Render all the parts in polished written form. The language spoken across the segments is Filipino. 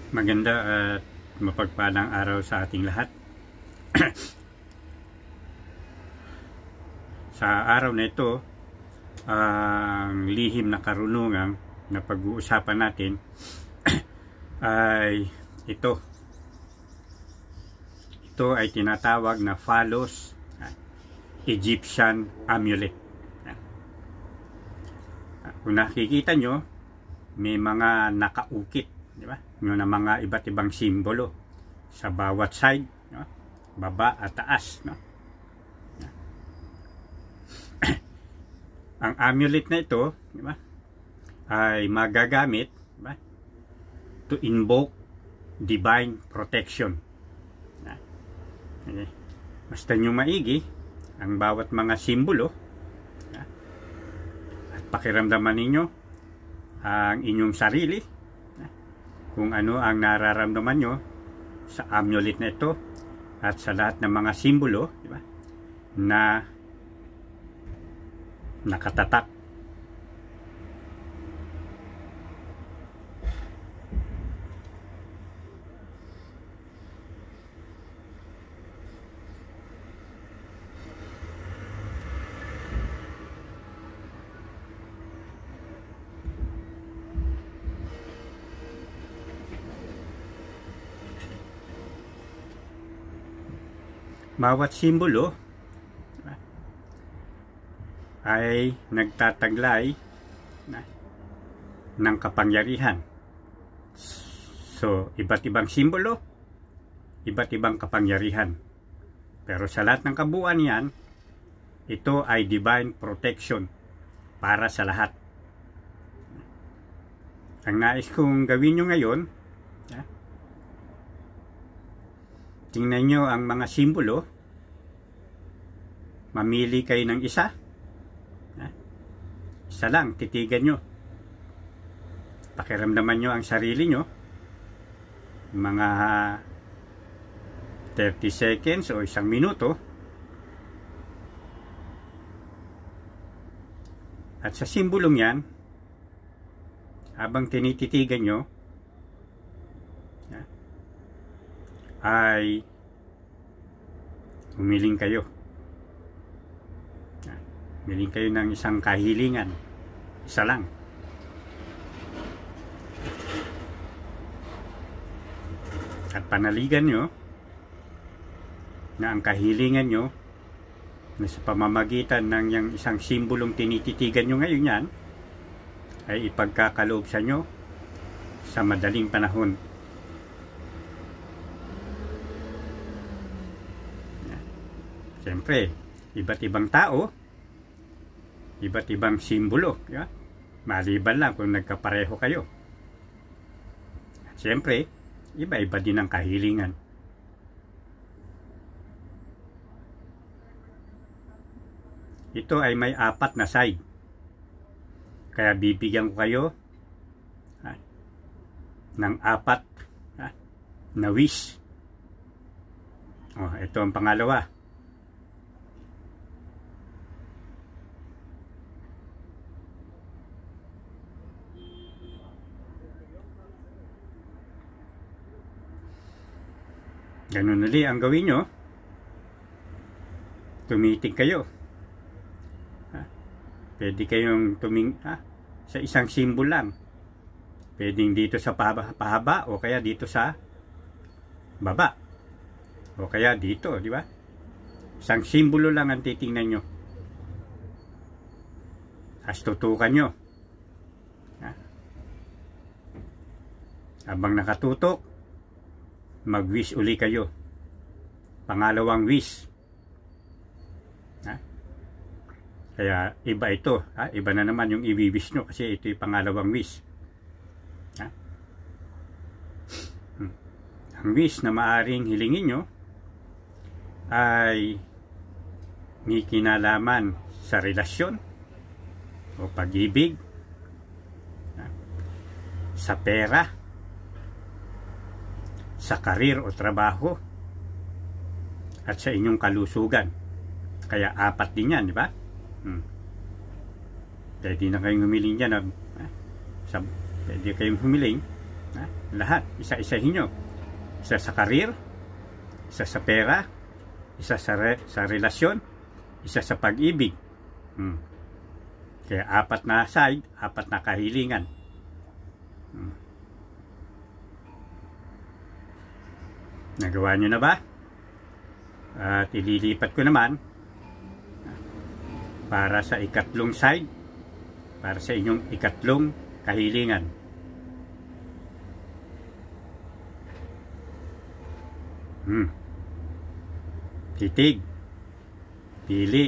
Maganda at mapagpalang araw sa ating lahat. Sa araw na ito, ang lihim na karunungan na pag-uusapan natin ay ito. Ito ay tinatawag na Phalos Egyptian Amulet. Kung nakikita nyo, may mga nakaukit, di ba? Yung na mga iba't ibang simbolo sa bawat side, no? Baba at taas, no? Ang amulet na ito, di ba, ay magagamit, di ba, to invoke divine protection. Okay. Basta nyo maigi ang bawat mga simbolo, at pakiramdaman ninyo ang inyong sarili, kung ano ang nararamdaman nyo sa amulet na ito at sa lahat ng mga simbolo, di ba, na nakatatak. Bawat simbolo ay nagtataglay ng kapangyarihan. So, iba't ibang simbolo, iba't ibang kapangyarihan. Pero sa lahat ng kabuuan yan, ito ay divine protection para sa lahat. Ang nais kong gawin nyo ngayon, tingnan nyo ang mga simbolo, mamili kayo ng isa. Isa lang, titigan nyo. Pakiramdaman nyo ang sarili nyo. Mga 30 seconds o 1 minuto. At sa simbolong yan, habang tinititigan nyo, ay humiling kayo. Humiling kayo ng isang kahilingan. Isa lang. At panaligan nyo na ang kahilingan nyo na sa pamamagitan ng yung isang simbolong tinititigan nyo ngayon yan ay ipagkakaloob sa nyo sa madaling panahon. Siyempre, iba't ibang tao, iba't ibang simbolo, yeah? Maliban lang kung nagkapareho kayo. At siyempre, iba-iba din ang kahilingan. Ito ay may 4 na side. Kaya bibigyan ko kayo ng 4 na wish. Ito ang pangalawa. Ganun ulit ang gawin nyo. Tumitig kayo. Pwede kayong sa isang simbol lang. Pwedeng dito sa pahaba o kaya dito sa baba. O kaya dito, di ba? Isang simbolo lang ang titingnan nyo. As tutukan nyo. Habang nakatutok, mag-wish uli kayo. Pangalawang wish. Kaya iba ito. Iba na naman yung i-wish nyo kasi ito yung pangalawang wish. Ang wish na maaring hilingin nyo ay may kinalaman sa relasyon o pag-ibig, sa pera, sa karir o trabaho, at sa inyong kalusugan. Kaya 4 din yan, di ba? Pwede na kayong humiling dyan. Pwede kayong humiling Lahat, isa-isahin nyo. Isa sa karir, isa sa pera, isa sa relasyon, isa sa pag-ibig. Kaya 4 na side, 4 na kahilingan. Nagawa nyo na ba? At ililipat ko naman para sa ikatlong side, para sa inyong ikatlong kahilingan. Titig, pili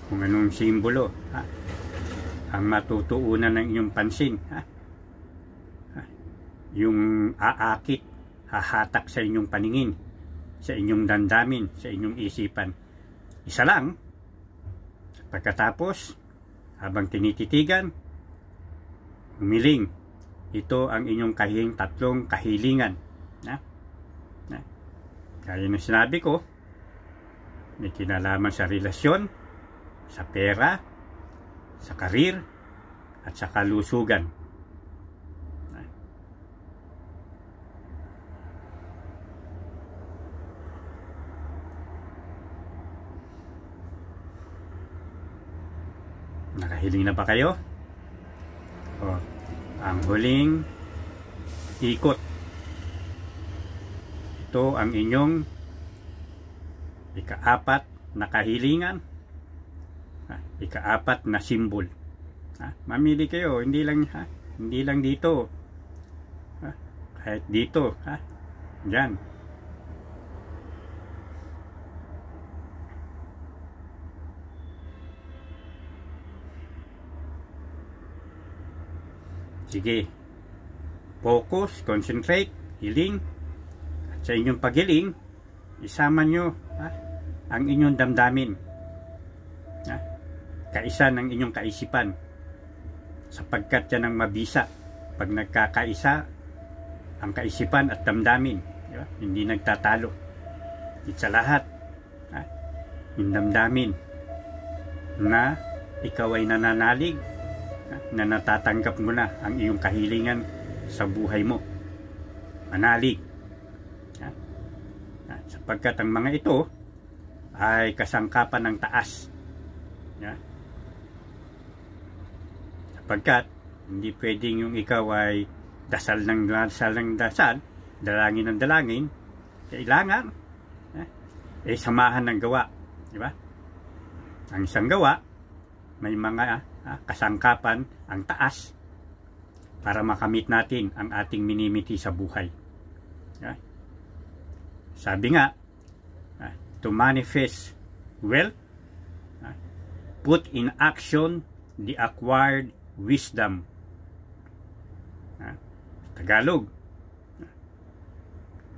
kung anong simbolo ang matutuunan ng inyong pansin, yung aakit, hahatak sa inyong paningin, sa inyong damdamin, sa inyong isipan. Isa lang. Pagkatapos, habang tinititigan, humiling. Ito ang inyong tatlong kahilingan. Kaya na sinabi ko, may kinalaman sa relasyon, sa pera, sa karir, at sa kalusugan. Nakahiling na ba kayo? Ang huling ikot. Ito ang inyong ika-4 na kahilingan, ika-4 na simbol. Mamili kayo, hindi lang dito. Kahit dito, diyan. Sige. Focus, concentrate, hiling. Sa inyong paghiling, isama nyo ang inyong damdamin. Kaisa ng inyong kaisipan. Sapagkat yan ang mabisa. Pag nagkakaisa, ang kaisipan at damdamin, diba? Hindi nagtatalo. Sa lahat, yung damdamin na ikaw ay nananalig, na natatanggap mo na ang iyong kahilingan sa buhay mo. Manalig. Sapagkat ang mga ito ay kasangkapan ng taas. Sapagkat hindi pwedeng yung ikaw ay dasal ng dasal, dalangin ng dalangin. Kailangan samahan ng gawa. Diba? Ang isang gawa, may mga kasangkapan ang taas para makamit natin ang ating minimiti sa buhay. Sabi nga, to manifest wealth, put in action the acquired wisdom. Tagalog,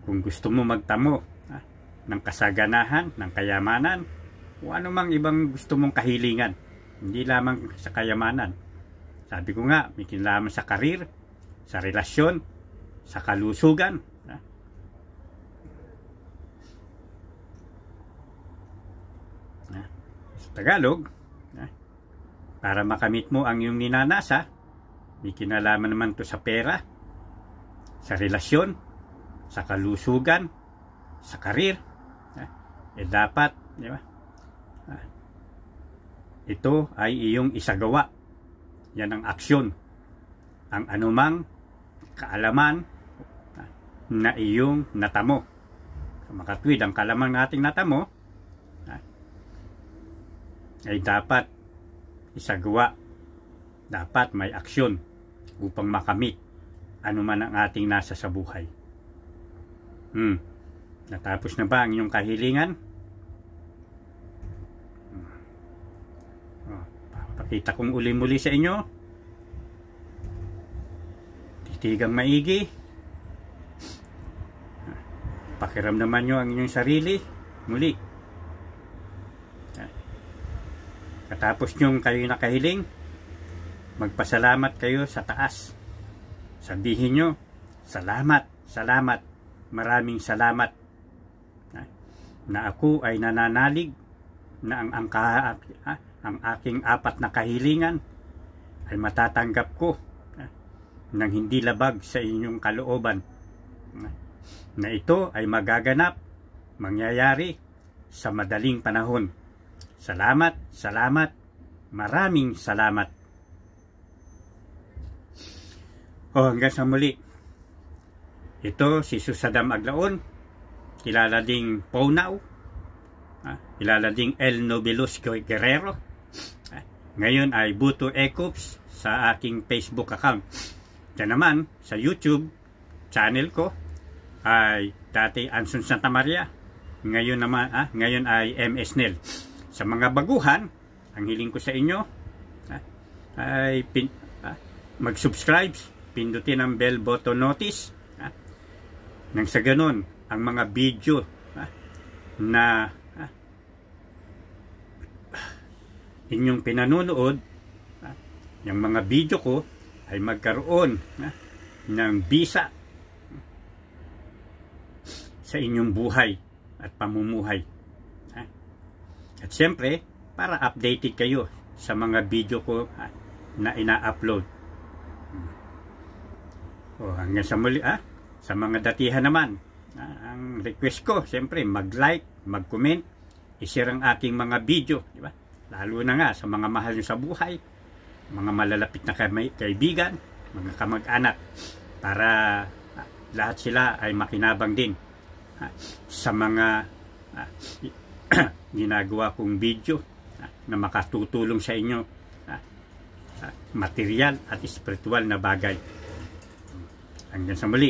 kung gusto mo magtamo ng kasaganahan, ng kayamanan, o anumang ibang gusto mong kahilingan, hindi lamang sa kayamanan. Sabi ko nga, may kinalaman sa karir, sa relasyon, sa kalusugan. Sa Tagalog, para makamit mo ang iyong ninanasa, may kinalaman naman to sa pera, sa relasyon, sa kalusugan, sa karir. Dapat, di ba? Ito ay iyong isagawa. Yan ang aksyon. Ang anumang kaalaman na iyong natamo. Makatwid, ang kaalaman nating natamo ay dapat isagawa. Dapat may aksyon upang makamit anuman ang ating nasa sa buhay. Natapos na ba ang inyong kahilingan? Pakita kong uli-muli sa inyo. Titigang maigi. Pakiramdaman nyo ang inyong sarili. Muli. Katapos nyo kayo nakahiling, magpasalamat kayo sa taas. Sabihin nyo, salamat, salamat, maraming salamat na ako ay nananalig na ang aking 4 na kahilingan ay matatanggap ko ng hindi labag sa inyong kalooban, na ito ay magaganap, mangyayari sa madaling panahon. Salamat, salamat, maraming salamat. Hanggang sa muli. Ito si Susadam Aglaon, kilala ding Paunaw, kilala ding El Novelos Guerrero. Ngayon ay Buto Ecops sa aking Facebook account. Diyan naman sa YouTube channel ko ay dati Anson Santa Maria, ngayon ay MS Nel. Sa mga baguhan, ang hiling ko sa inyo ay mag-subscribe, pindutin ang bell button notice, nang sa ganun ang mga video na inyong pinanonood, yung mga video ko ay magkaroon ng bisa sa inyong buhay at pamumuhay. At siyempre, para updated kayo sa mga video ko na ina-upload. Hanggang sa muli, sa mga datihan naman, ang request ko, siyempre, mag-like, mag-comment, i-share ang aking mga video, di ba? Lalo na nga sa mga mahal nyo sa buhay, mga malalapit na kaibigan, mga kamag-anak, para lahat sila ay makinabang din sa mga ginagawa kong video na makatutulong sa inyo, material at spiritual na bagay. Hanggang sa muli,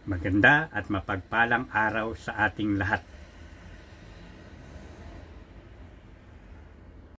maganda at mapagpalang araw sa ating lahat.